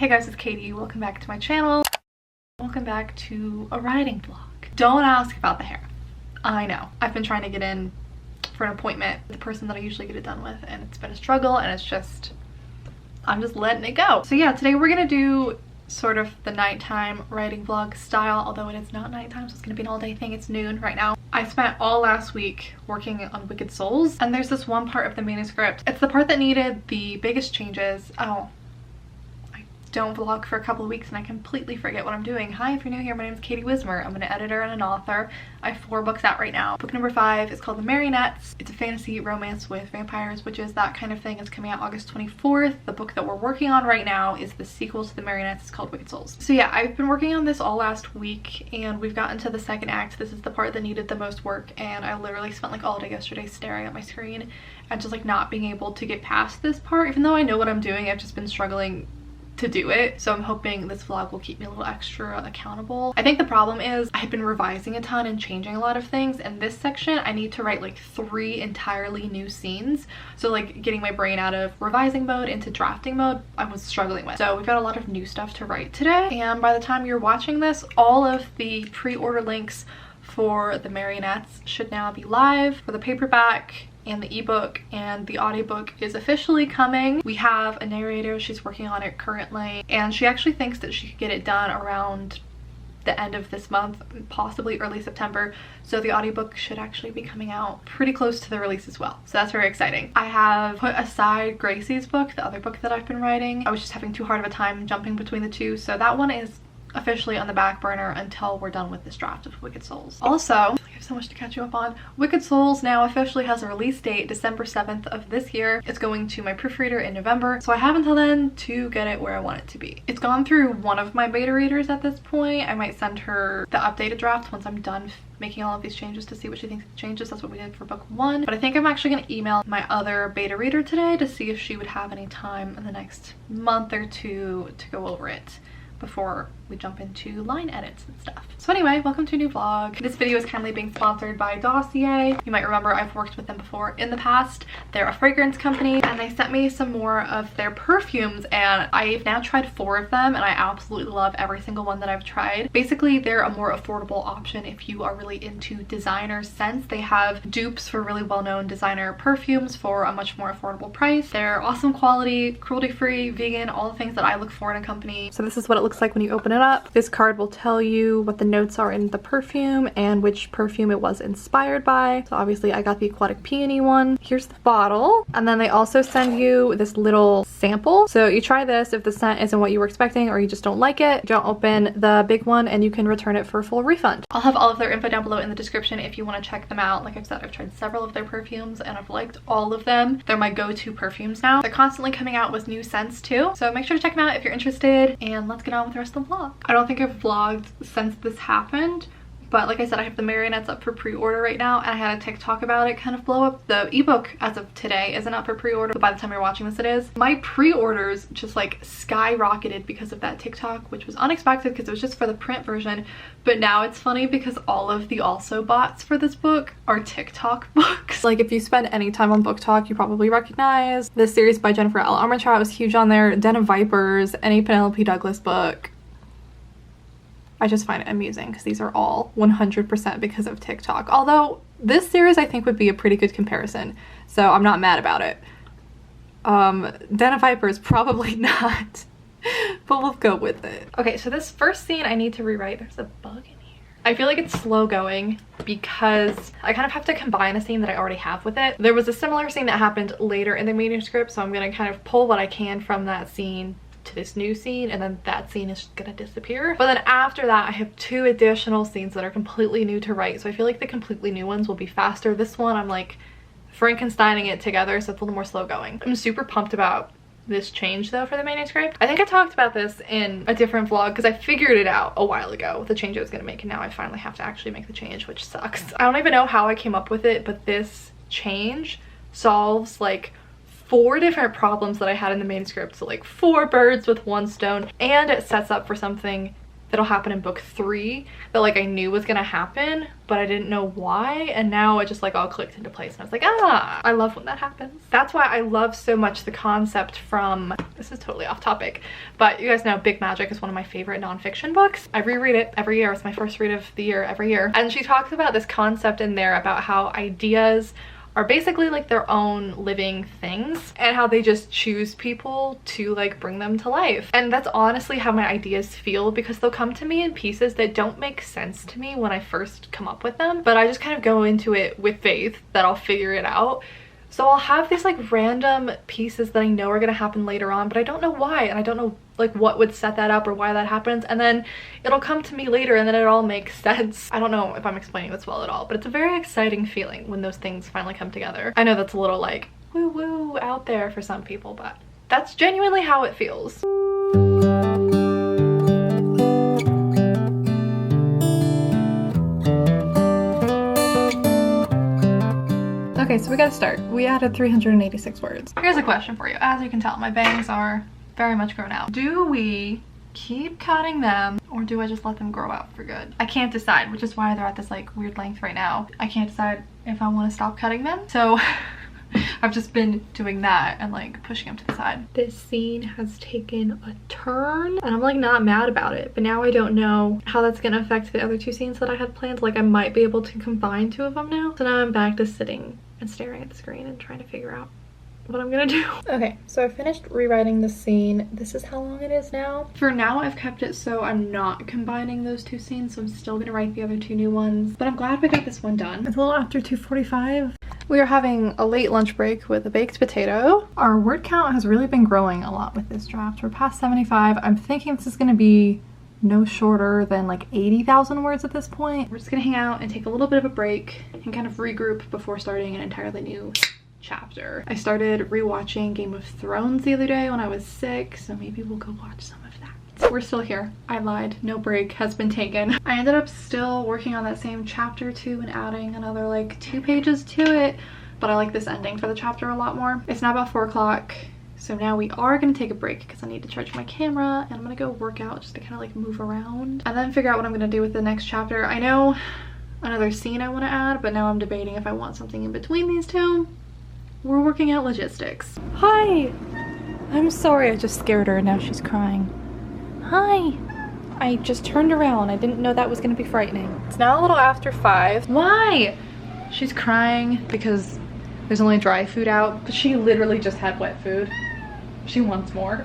Hey guys, it's Katie. Welcome back to my channel. Welcome back to a writing vlog. Don't ask about the hair. I know. I've been trying to get in for an appointment with the person that I usually get it done with, and it's been a struggle, and I'm just letting it go. So yeah, today we're gonna do sort of the nighttime writing vlog style, although it is not nighttime, so it's gonna be an all-day thing. It's noon right now. I spent all last week working on Wicked Souls, and there's this one part of the manuscript. It's the part that needed the biggest changes. Don't vlog for a couple of weeks and I completely forget what I'm doing. Hi, if you're new here, my name is Katie Wismer. I'm an editor and an author. I have 4 books out right now. Book number 5 is called The Marionettes. It's a fantasy romance with vampires, witches, that kind of thing. It's coming out August 24th. The book that we're working on right now is the sequel to The Marionettes. It's called Wicked Souls. So yeah, I've been working on this all last week and we've gotten to the second act. This is the part that needed the most work, and I literally spent like all day yesterday staring at my screen and just like not being able to get past this part. Even though I know what I'm doing, I've just been struggling to do it. So I'm hoping this vlog will keep me a little extra accountable. I think the problem is I've been revising a ton and changing a lot of things, and this section I need to write like 3 entirely new scenes. So like getting my brain out of revising mode into drafting mode, I was struggling with. So we've got a lot of new stuff to write today, and by the time you're watching this, all of the pre-order links for The Marionettes should now be live. For the paperback and the ebook and the audiobook is officially coming. We have a narrator, she's working on it currently, and she actually thinks that she could get it done around the end of this month, possibly early September. So the audiobook should actually be coming out pretty close to the release as well. So that's very exciting. I have put aside Gracie's book, the other book that I've been writing. I was just having too hard of a time jumping between the two, so that one is officially on the back burner until we're done with this draft of Wicked Souls. Also, I have so much to catch you up on. Wicked Souls now officially has a release date, December 7th of this year. It's going to my proofreader in November, so I have until then to get it where I want it to be. It's gone through one of my beta readers at this point. I might send her the updated draft once I'm done making all of these changes to see what she thinks of the changes. That's what we did for book 1. But I think I'm actually going to email my other beta reader today to see if she would have any time in the next month or 2 to go over it before we jump into line edits and stuff. So anyway, welcome to a new vlog. This video is kindly being sponsored by Dossier. You might remember I've worked with them before in the past. They're a fragrance company, and they sent me some more of their perfumes, and I've now tried 4 of them, and I absolutely love every single one that I've tried. Basically, they're a more affordable option if you are really into designer scents. They have dupes for really well-known designer perfumes for a much more affordable price. They're awesome quality, cruelty-free, vegan, all the things that I look for in a company. So this is what it looks like when you open it up. This card will tell you what the notes are in the perfume and which perfume it was inspired by. So obviously I got the Aquatic Peony one. Here's the bottle, and then they also send you this little sample. So you try this. If the scent isn't what you were expecting or you just don't like it, don't open the big one and you can return it for a full refund. I'll have all of their info down below in the description if you want to check them out. Like I've said, I've tried several of their perfumes and I've liked all of them. They're my go-to perfumes now. They're constantly coming out with new scents too, so make sure to check them out if you're interested, and let's get on with the rest of the vlog. I don't think I've vlogged since this happened, but like I said, I have the Marionettes up for pre-order right now, and I had a TikTok about it kind of blow up. The ebook as of today isn't up for pre-order, but by the time you're watching this it is. My pre-orders just like skyrocketed because of that TikTok, which was unexpected because it was just for the print version. But now it's funny because all of the also bots for this book are TikTok books. Like if you spend any time on Book Talk, you probably recognize this series by Jennifer L. Armentrout. Was huge on there. Den of Vipers, any Penelope Douglas book. I just find it amusing because these are all 100% because of TikTok. Although this series I think would be a pretty good comparison, so I'm not mad about it. Den of Vipers, probably not, but we'll go with it. Okay, so this first scene I need to rewrite. There's a bug in here. I feel like it's slow going because I kind of have to combine a scene that I already have with it. There was a similar scene that happened later in the manuscript, so I'm going to kind of pull what I can from that scene to this new scene, and then that scene is gonna disappear. But then after that I have 2 additional scenes that are completely new to write, so I feel like the completely new ones will be faster. This one I'm like Frankensteining it together, so it's a little more slow going. I'm super pumped about this change though for the manuscript. I think I talked about this in a different vlog because I figured it out a while ago, the change I was gonna make, and now I finally have to actually make the change, which sucks. I don't even know how I came up with it, but this change solves like 4 different problems that I had in the manuscript. So like 4 birds with 1 stone, and it sets up for something that'll happen in book 3 that like I knew was gonna happen, but I didn't know why, and now it just like all clicked into place and I was like, ah, I love when that happens. That's why I love so much the concept from, this is totally off topic, but you guys know Big Magic is one of my favorite nonfiction books. I reread it every year. It's my first read of the year every year, and she talks about this concept in there about how ideas are basically like their own living things and how they just choose people to like bring them to life. And that's honestly how my ideas feel, because they'll come to me in pieces that don't make sense to me when I first come up with them, but I just kind of go into it with faith that I'll figure it out. So I'll have these like random pieces that I know are gonna happen later on, but I don't know why, and I don't know like what would set that up or why that happens, and then it'll come to me later and then it all makes sense. I don't know if I'm explaining this well at all, but it's a very exciting feeling when those things finally come together. I know that's a little like woo woo out there for some people, but that's genuinely how it feels. Okay, so we gotta start. We added 386 words. Here's a question for you. As you can tell, my bangs are very much grown out. Do we keep cutting them, or do I just let them grow out for good? I can't decide, which is why they're at this like weird length right now. I can't decide if I want to stop cutting them, so I've just been doing that and like pushing them to the side. This scene has taken a turn and I'm like not mad about it, but now I don't know how that's gonna affect the other 2 scenes that I had planned. Like I might be able to combine 2 of them now. So now I'm back to sitting and staring at the screen and trying to figure out what I'm gonna do. Okay, so I finished rewriting the scene. This is how long it is now. For now, I've kept it so I'm not combining those 2 scenes, so I'm still gonna write the other 2 new ones, but I'm glad we got this one done. It's a little after 2:45. We are having a late lunch break with a baked potato. Our word count has really been growing a lot with this draft. We're past 75. I'm thinking this is gonna be no shorter than like 80,000 words at this point. We're just gonna hang out and take a little bit of a break and kind of regroup before starting an entirely new chapter. I started rewatching Game of Thrones the other day when I was sick, so maybe we'll go watch some of that. We're still here. I lied. No break has been taken. I ended up still working on that same chapter 2 and adding another like 2 pages to it, but I like this ending for the chapter a lot more. It's now about 4 o'clock. So now we are gonna take a break because I need to charge my camera, and I'm gonna go work out just to kind of like move around and then figure out what I'm gonna do with the next chapter. I know another scene I want to add, but now I'm debating if I want something in between these 2. We're working out logistics. Hi! I'm sorry I just scared her and now she's crying. Hi! I just turned around. I didn't know that was gonna be frightening. It's now a little after 5. Why? She's crying because there's only dry food out, but she literally just had wet food. She wants more.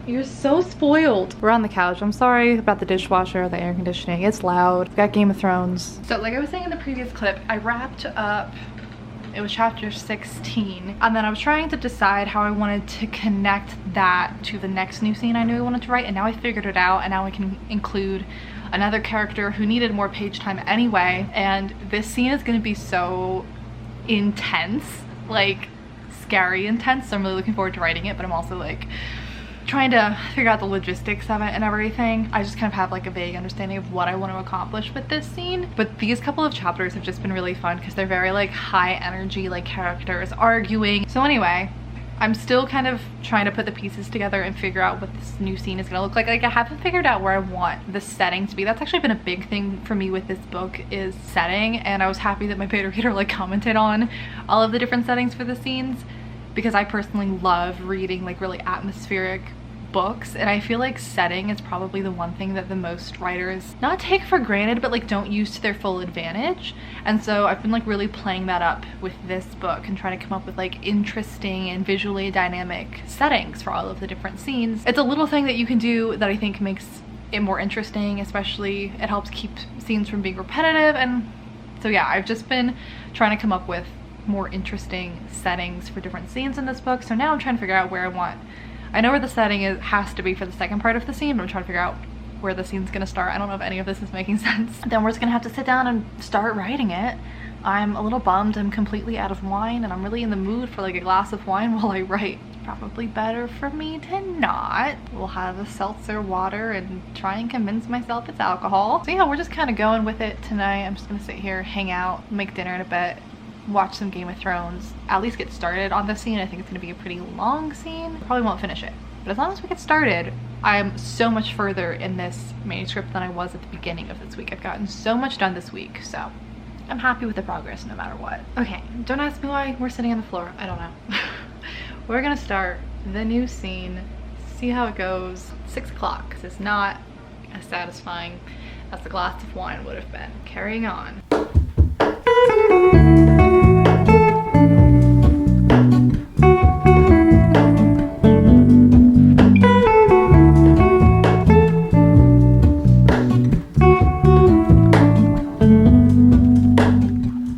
You're so spoiled. We're on the couch. I'm sorry about the dishwasher, the air conditioning. It's loud. We've got Game of Thrones. So like I was saying in the previous clip, I wrapped up, it was chapter 16, and then I was trying to decide how I wanted to connect that to the next new scene I knew I wanted to write, and now I figured it out, and now I can include another character who needed more page time anyway, and this scene is going to be so intense, like scary intense, so I'm really looking forward to writing it, but I'm also like trying to figure out the logistics of it and everything. I just kind of have like a vague understanding of what I want to accomplish with this scene, but these couple of chapters have just been really fun because they're very like high energy, like characters arguing. So anyway, I'm still kind of trying to put the pieces together and figure out what this new scene is going to look like. Like I haven't figured out where I want the setting to be. That's actually been a big thing for me with this book, is setting, and I was happy that my beta reader like commented on all of the different settings for the scenes, because I personally love reading like really atmospheric books, and I feel like setting is probably the one thing that the most writers not take for granted, but like don't use to their full advantage. And so I've been like really playing that up with this book and trying to come up with like interesting and visually dynamic settings for all of the different scenes. It's a little thing that you can do that I think makes it more interesting, especially it helps keep scenes from being repetitive. And so yeah, I've just been trying to come up with more interesting settings for different scenes in this book. So now I'm trying to figure out where I know where the setting has to be for the second part of the scene, but I'm trying to figure out where the scene's gonna start. I don't know if any of this is making sense. Then we're just gonna have to sit down and start writing it. I'm a little bummed I'm completely out of wine, and I'm really in the mood for like a glass of wine while I write. It's probably better for me to not. We'll have a seltzer water and try and convince myself it's alcohol. So yeah, we're just kind of going with it tonight. I'm just gonna sit here, hang out, make dinner in a bit, watch some Game of Thrones, at least get started on this scene. I think it's gonna be a pretty long scene. Probably won't finish it, but as long as we get started, I'm so much further in this manuscript than I was at the beginning of this week. I've gotten so much done this week, so I'm happy with the progress no matter what. Okay, don't ask me why we're sitting on the floor. I don't know. We're gonna start the new scene, see how it goes. 6 o'clock, because it's not as satisfying as the glass of wine would have been. Carrying on.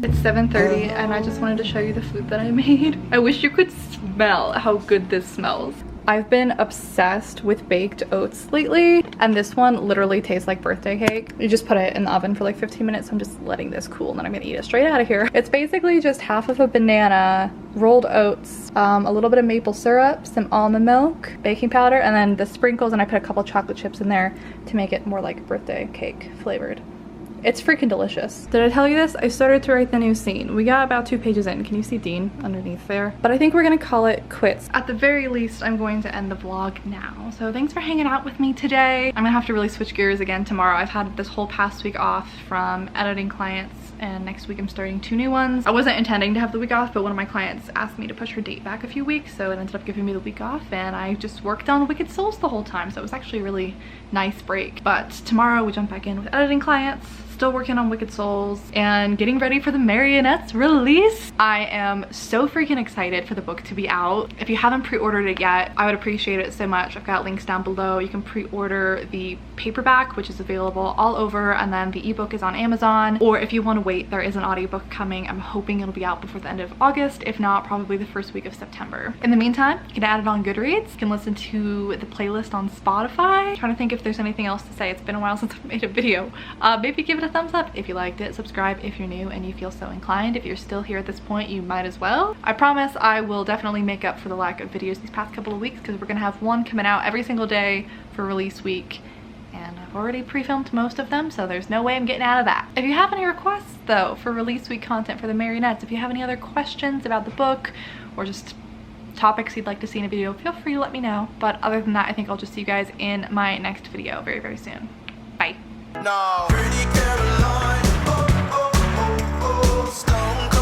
It's 7:30 and I just wanted to show you the food that I made. I wish you could smell how good this smells. I've been obsessed with baked oats lately, and this one literally tastes like birthday cake. You just put it in the oven for like 15 minutes. I'm just letting this cool and then I'm gonna eat it straight out of here. It's basically just half of a banana, rolled oats, a little bit of maple syrup, some almond milk, baking powder, and then the sprinkles, and I put a couple chocolate chips in there to make it more like birthday cake flavored. It's freaking delicious. Did I tell you this? I started to write the new scene. We got about 2 pages in. Can you see Dean underneath there? But I think we're gonna call it quits. At the very least, I'm going to end the vlog now. So thanks for hanging out with me today. I'm gonna have to really switch gears again tomorrow. I've had this whole past week off from editing clients, and next week I'm starting 2 new ones. I wasn't intending to have the week off, but one of my clients asked me to push her date back a few weeks, so it ended up giving me the week off, and I just worked on Wicked Souls the whole time, so it was actually a really nice break. But tomorrow we jump back in with editing clients, still working on Wicked Souls, and getting ready for the Marionettes release. I am so freaking excited for the book to be out. If you haven't pre-ordered it yet, I would appreciate it so much. I've got links down below. You can pre-order the paperback, which is available all over, and then the ebook is on Amazon. Or if you want to wait, there is an audiobook coming. I'm hoping it'll be out before the end of August, if not probably the first week of September. In the meantime, you can add it on Goodreads. You can listen to the playlist on Spotify. I'm trying to think if there's anything else to say. It's been a while since I've made a video. Maybe give it a thumbs up if you liked it. Subscribe if you're new and you feel so inclined. If you're still here at this point, you might as well. I promise I will definitely make up for the lack of videos these past couple of weeks, because we're gonna have one coming out every single day for release week, and I've already pre-filmed most of them, so there's no way I'm getting out of that. If you have any requests though for release week content for the Marionettes, if you have any other questions about the book or just topics you'd like to see in a video, feel free to let me know. But other than that, I think I'll just see you guys in my next video very, very soon. Bye. No. Pretty Caroline, oh, oh, oh, oh, stone cold.